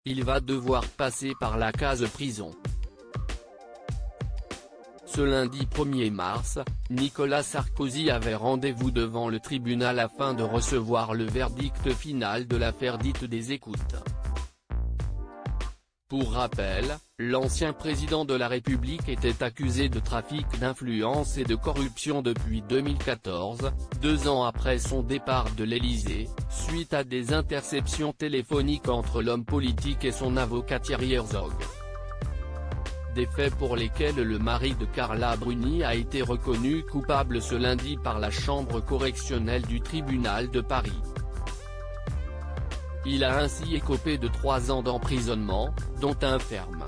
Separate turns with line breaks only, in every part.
il va devoir passer par la case prison. Ce lundi 1er mars, Nicolas Sarkozy avait rendez-vous devant le tribunal afin de recevoir le verdict final de l'affaire dite des écoutes. Pour rappel, l'ancien président de la République était accusé de trafic d'influence et de corruption depuis 2014, 2 ans après son départ de l'Élysée, suite à des interceptions téléphoniques entre l'homme politique et son avocat Thierry Herzog. Des faits pour lesquels le mari de Carla Bruni a été reconnu coupable ce lundi par la chambre correctionnelle du tribunal de Paris. Il a ainsi écopé de 3 ans d'emprisonnement, dont un ferme.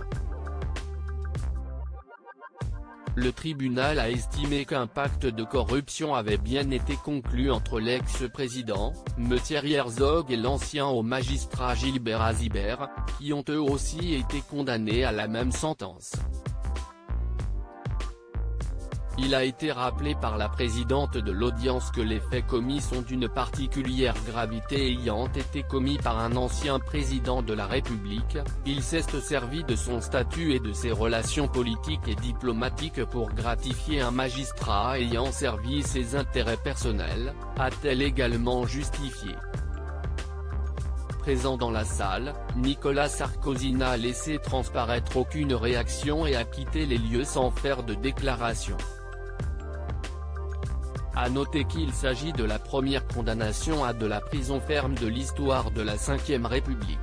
Le tribunal a estimé qu'un pacte de corruption avait bien été conclu entre l'ex-président, M. Thierry Herzog et l'ancien haut magistrat Gilbert Azibert, qui ont eux aussi été condamnés à la même sentence. Il a été rappelé par la présidente de l'audience que les faits commis sont d'une particulière gravité ayant été commis par un ancien président de la République. Il s'est servi de son statut et de ses relations politiques et diplomatiques pour gratifier un magistrat ayant servi ses intérêts personnels, a-t-elle également justifié. Présent dans la salle, Nicolas Sarkozy n'a laissé transparaître aucune réaction et a quitté les lieux sans faire de déclaration. À noter qu'il s'agit de la première condamnation à de la prison ferme de l'histoire de la Ve République.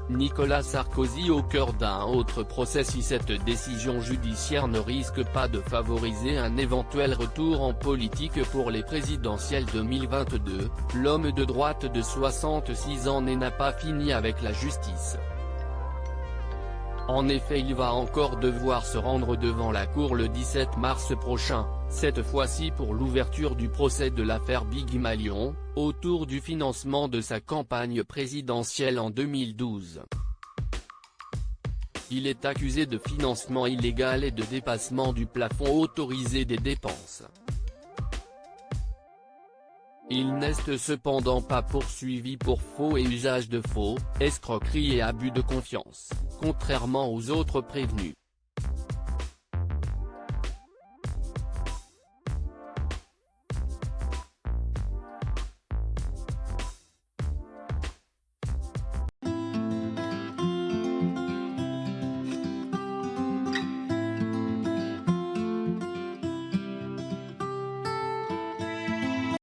Nicolas Sarkozy au cœur d'un autre procès si cette décision judiciaire ne risque pas de favoriser un éventuel retour en politique pour les présidentielles 2022, l'homme de droite de 66 ans n'a pas fini avec la justice. En effet, il va encore devoir se rendre devant la Cour le 17 mars prochain, cette fois-ci pour l'ouverture du procès de l'affaire Big Malion, autour du financement de sa campagne présidentielle en 2012. Il est accusé de financement illégal et de dépassement du plafond autorisé des dépenses. Il n'est cependant pas poursuivi pour faux et usage de faux, escroquerie et abus de confiance, contrairement aux autres prévenus.